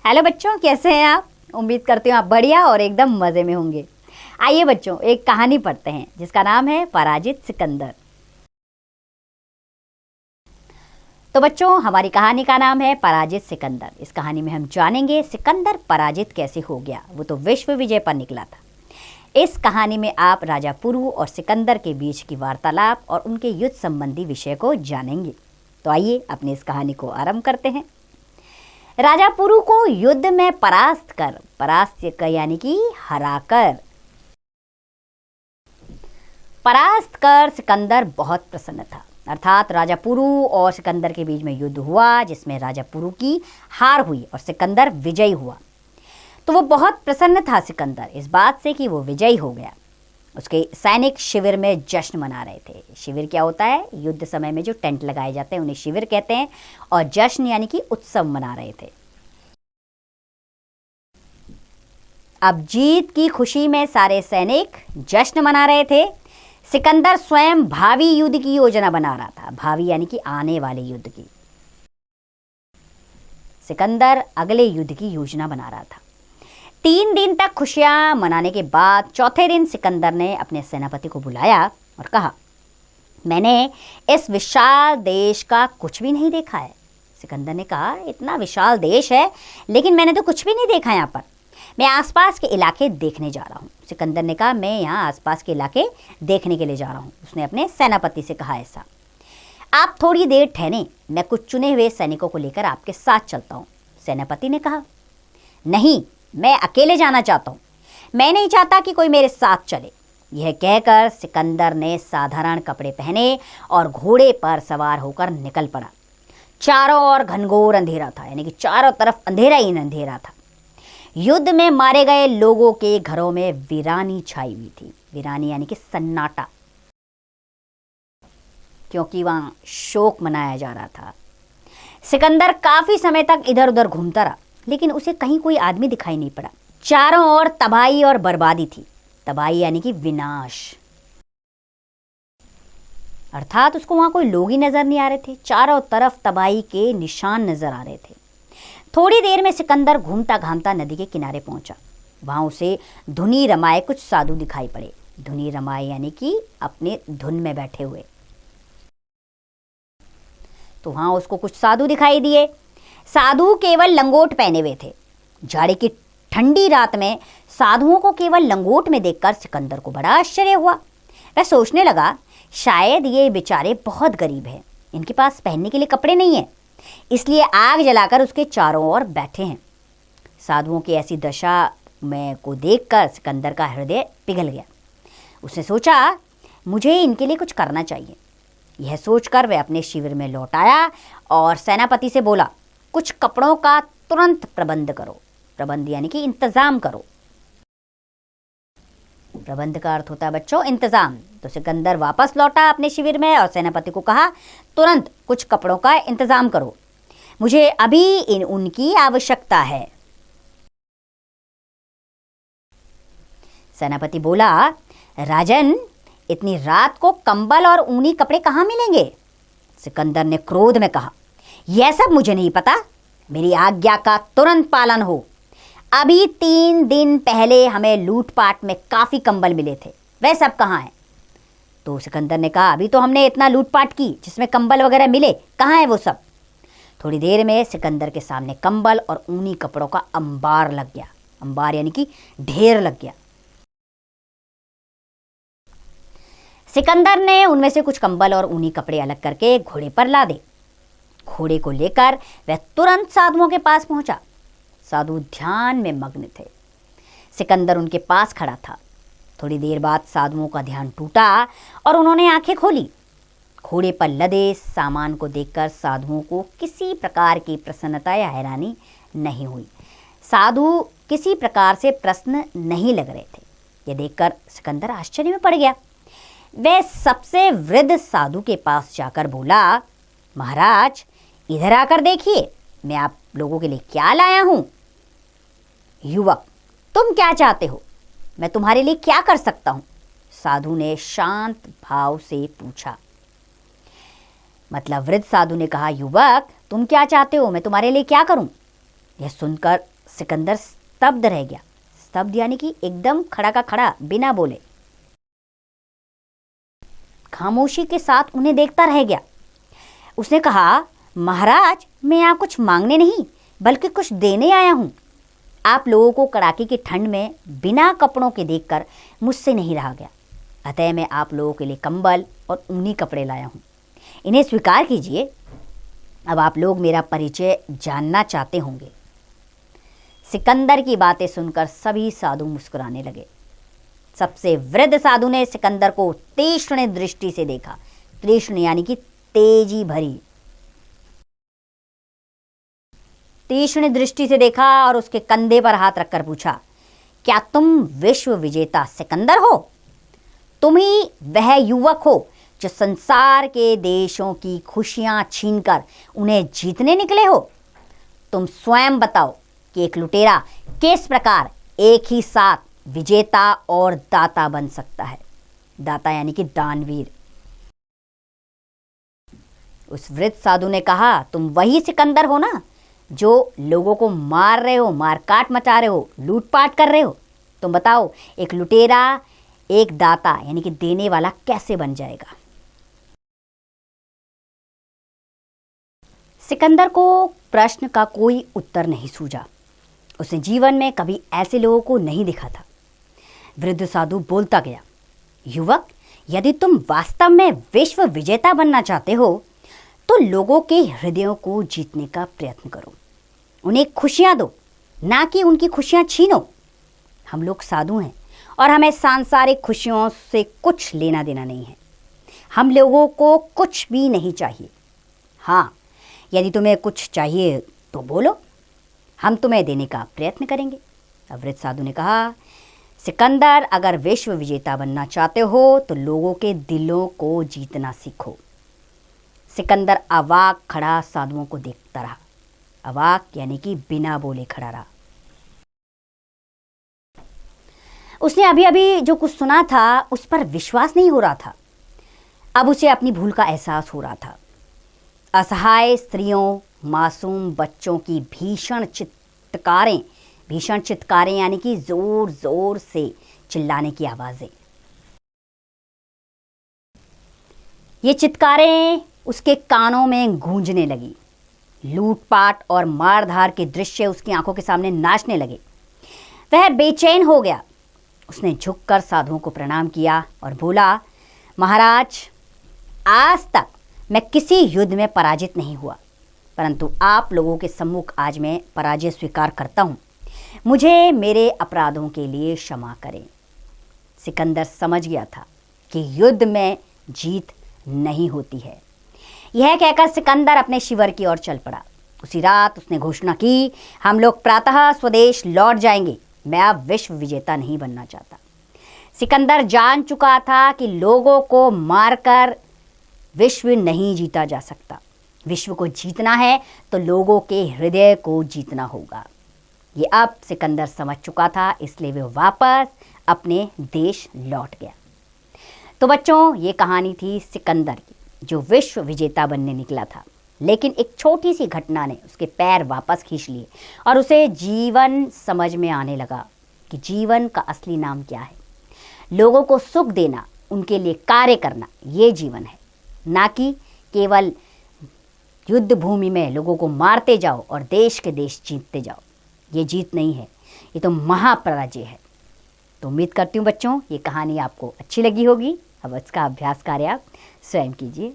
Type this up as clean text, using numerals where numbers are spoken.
Hello बच्चों, कैसे हैं आप? उम्मीद करती हूँ आप बढ़िया और एकदम मज़े में होंगे। आइए बच्चों, एक कहानी पढ़ते हैं जिसका नाम है पराजित सिकंदर। तो बच्चों, हमारी कहानी का नाम है पराजित सिकंदर। इस कहानी में हम जानेंगे सिकंदर पराजित कैसे हो गया। वो तो विश्व विजय पर निकला था। इस कहानी में आप राजा पुरु और सिकंदर के बीच की वार्तालाप और उनके युद्ध संबंधी विषय को जानेंगे। तो आइए अपनी इस कहानी को आरंभ करते हैं। राजा पुरु को युद्ध में परास्त यानी कि परास्त कर सिकंदर बहुत प्रसन्न था। अर्थात राजा पुरु और सिकंदर के बीच में युद्ध हुआ जिसमें राजा पुरु की हार हुई और सिकंदर विजयी हुआ। तो वो बहुत प्रसन्न था सिकंदर इस बात से कि वो विजयी हो गया। उसके सैनिक शिविर में जश्न मना रहे थे। शिविर क्या होता है? युद्ध समय में जो टेंट लगाए जाते हैं उन्हें शिविर कहते हैं। और जश्न यानी कि उत्सव मना रहे थे। अब जीत की खुशी में सारे सैनिक जश्न मना रहे थे। सिकंदर स्वयं भावी युद्ध की योजना बना रहा था। भावी यानी कि आने वाले युद्ध की। सिकंदर अगले युद्ध की योजना बना रहा था। 3 दिन तक खुशियां मनाने के बाद चौथे दिन सिकंदर ने अपने सेनापति को बुलाया और कहा, मैंने इस विशाल देश का कुछ भी नहीं देखा है। सिकंदर ने कहा, इतना विशाल देश है लेकिन मैंने तो कुछ भी नहीं देखा यहाँ पर। मैं आसपास के इलाके देखने जा रहा हूँ। सिकंदर ने कहा, मैं यहाँ आसपास के इलाके देखने के लिए जा रहा हूँ। उसने अपने सेनापति से कहा ऐसा। आप थोड़ी देर ठहरें, मैं कुछ चुने हुए सैनिकों को लेकर आपके साथ चलता हूँ। सेनापति ने कहा, नहीं, मैं अकेले जाना चाहता हूँ। मैं नहीं चाहता कि कोई मेरे साथ चले। यह कहकर सिकंदर ने साधारण कपड़े पहने और घोड़े पर सवार होकर निकल पड़ा। चारों ओर घनघोर अंधेरा था, यानी कि चारों तरफ अंधेरा ही अंधेरा था। युद्ध में मारे गए लोगों के घरों में वीरानी छाई हुई थी। वीरानी यानी कि सन्नाटा, क्योंकि वहां शोक मनाया जा रहा था। सिकंदर काफी समय तक इधर उधर घूमता रहा लेकिन उसे कहीं कोई आदमी दिखाई नहीं पड़ा। चारों ओर तबाही और बर्बादी थी। तबाही यानी कि विनाश, अर्थात उसको वहां कोई लोग ही नजर नहीं आ रहे थे। चारों तरफ तबाही के निशान नजर आ रहे थे। थोड़ी देर में सिकंदर घूमता घामता नदी के किनारे पहुंचा। वहां उसे धुनी रमाए कुछ साधु दिखाई पड़े। धुनी रमाए यानी कि अपने धुन में बैठे हुए। तो वहां उसको कुछ साधु दिखाई दिए। साधु केवल लंगोट पहने हुए थे। जाड़े की ठंडी रात में साधुओं को केवल लंगोट में देखकर सिकंदर को बड़ा आश्चर्य हुआ। वह सोचने लगा, शायद ये बेचारे बहुत गरीब हैं, इनके पास पहनने के लिए कपड़े नहीं है, इसलिए आग जलाकर उसके चारों ओर बैठे हैं। साधुओं की ऐसी दशा में को देखकर सिकंदर का हृदय पिघल गया। उसने सोचा, मुझे इनके लिए कुछ करना चाहिए। यह सोचकर वह अपने शिविर में लौट आया और सेनापति से बोला, कुछ कपड़ों का तुरंत प्रबंध करो। प्रबंध यानी कि इंतजाम करो। प्रबंध का अर्थ होता है बच्चों इंतजाम। तो सिकंदर वापस लौटा अपने शिविर में और सेनापति को कहा, तुरंत कुछ कपड़ों का इंतजाम करो, मुझे अभी उनकी आवश्यकता है। सेनापति बोला, राजन, इतनी रात को कंबल और ऊनी कपड़े कहाँ मिलेंगे? सिकंदर ने क्रोध में कहा, यह सब मुझे नहीं पता, मेरी आज्ञा का तुरंत पालन हो। अभी 3 दिन पहले हमें लूटपाट में काफी कंबल मिले थे, वह सब कहाँ हैं? तो सिकंदर ने कहा, अभी तो हमने इतना लूटपाट की जिसमें कंबल वगैरह मिले, कहाँ है वो सब? थोड़ी देर में सिकंदर के सामने कंबल और ऊनी कपड़ों का अंबार लग गया। अंबार यानी कि ढेर लग गया। सिकंदर ने उनमें से कुछ कंबल और ऊनी कपड़े अलग करके घोड़े पर लादे। घोड़े को लेकर वह तुरंत साधुओं के पास पहुंचा। साधु ध्यान में मग्न थे। सिकंदर उनके पास खड़ा था। थोड़ी देर बाद साधुओं का ध्यान टूटा और उन्होंने आंखें खोली। घोड़े पर लदे सामान को देखकर साधुओं को किसी प्रकार की प्रसन्नता या हैरानी नहीं हुई। साधु किसी प्रकार से प्रसन्न नहीं लग रहे थे। यह देखकर सिकंदर आश्चर्य में पड़ गया। वह सबसे वृद्ध साधु के पास जाकर बोला, महाराज, इधर आकर देखिए, मैं आप लोगों के लिए क्या लाया हूं। युवक, तुम क्या चाहते हो? मैं तुम्हारे लिए क्या कर सकता हूं? साधु ने शांत भाव से पूछा। मतलब वृद्ध साधु ने कहा, युवक तुम क्या चाहते हो, मैं तुम्हारे लिए क्या करूं? यह सुनकर सिकंदर स्तब्ध रह गया। स्तब्ध यानी कि एकदम खड़ा का खड़ा, बिना बोले, खामोशी के साथ उन्हें देखता रह गया। उसने कहा, महाराज मैं यहाँ कुछ मांगने नहीं बल्कि कुछ देने आया हूँ। आप लोगों को कड़ाके की ठंड में बिना कपड़ों के देखकर मुझसे नहीं रहा गया, अतः मैं आप लोगों के लिए कंबल और ऊनी कपड़े लाया हूँ, इन्हें स्वीकार कीजिए। अब आप लोग मेरा परिचय जानना चाहते होंगे। सिकंदर की बातें सुनकर सभी साधु मुस्कुराने लगे। सबसे वृद्ध साधु ने सिकंदर को तीक्ष्ण दृष्टि से देखा। तीक्ष्ण यानी कि तेजी भरी, तीक्ष्ण दृष्टि से देखा और उसके कंधे पर हाथ रखकर पूछा, क्या तुम विश्व विजेता सिकंदर हो? तुम ही वह युवक हो जो संसार के देशों की खुशियां छीनकर उन्हें जीतने निकले हो? तुम स्वयं बताओ कि एक लुटेरा किस प्रकार एक ही साथ विजेता और दाता बन सकता है। दाता यानी कि दानवीर। उस वृद्ध साधु ने कहा, तुम वही सिकंदर हो ना जो लोगों को मार रहे हो, मार काट मचा रहे हो, लूटपाट कर रहे हो? तुम बताओ एक लुटेरा एक दाता यानी कि देने वाला कैसे बन जाएगा? सिकंदर को प्रश्न का कोई उत्तर नहीं सूझा। उसने जीवन में कभी ऐसे लोगों को नहीं देखा था। वृद्ध साधु बोलता गया, युवक यदि तुम वास्तव में विश्व विजेता बनना चाहते हो तो लोगों के हृदयों को जीतने का प्रयत्न करो, उन्हें खुशियां दो, ना कि उनकी खुशियां छीनो। हम लोग साधु हैं और हमें सांसारिक खुशियों से कुछ लेना देना नहीं है। हम लोगों को कुछ भी नहीं चाहिए। हाँ, यदि तुम्हें कुछ चाहिए तो बोलो, हम तुम्हें देने का प्रयत्न करेंगे। वृद्ध साधु ने कहा, सिकंदर अगर विश्व विजेता बनना चाहते हो तो लोगों के दिलों को जीतना सीखो। सिकंदर अवाक खड़ा साधुओं को देखता रहा। अवाक यानी कि बिना बोले खड़ा रहा। उसने अभी अभी जो कुछ सुना था उस पर विश्वास नहीं हो रहा था। अब उसे अपनी भूल का एहसास हो रहा था। असहाय स्त्रियों, मासूम बच्चों की भीषण चित्कारें यानी कि जोर जोर से चिल्लाने की आवाजें। ये चित्कारें उसके कानों में गूंजने लगी। लूटपाट और मारधार के दृश्य उसकी आंखों के सामने नाचने लगे। वह बेचैन हो गया। उसने झुककर साधुओं को प्रणाम किया और बोला, महाराज आज तक मैं किसी युद्ध में पराजित नहीं हुआ, परंतु आप लोगों के सम्मुख आज मैं पराजय स्वीकार करता हूं। मुझे मेरे अपराधों के लिए क्षमा करें। सिकंदर समझ गया था कि युद्ध में जीत नहीं होती है। यह कहकर सिकंदर अपने शिविर की ओर चल पड़ा। उसी रात उसने घोषणा की, हम लोग प्रातः स्वदेश लौट जाएंगे। मैं अब विश्व विजेता नहीं बनना चाहता। सिकंदर जान चुका था कि लोगों को मारकर विश्व नहीं जीता जा सकता। विश्व को जीतना है तो लोगों के हृदय को जीतना होगा। ये अब सिकंदर समझ चुका था, इसलिए वह वापस अपने देश लौट गया। तो बच्चों, ये कहानी थी सिकंदर की, जो विश्व विजेता बनने निकला था, लेकिन एक छोटी सी घटना ने उसके पैर वापस खींच लिए और उसे जीवन समझ में आने लगा कि जीवन का असली नाम क्या है। लोगों को सुख देना, उनके लिए कार्य करना, ये जीवन है, ना कि केवल युद्ध भूमि में लोगों को मारते जाओ और देश के देश जीतते जाओ। ये जीत नहीं है, ये तो महापराजय है। तो उम्मीद करती हूँ बच्चों, ये कहानी आपको अच्छी लगी होगी। अब इसका अभ्यास कार्य आप स्वयं कीजिए।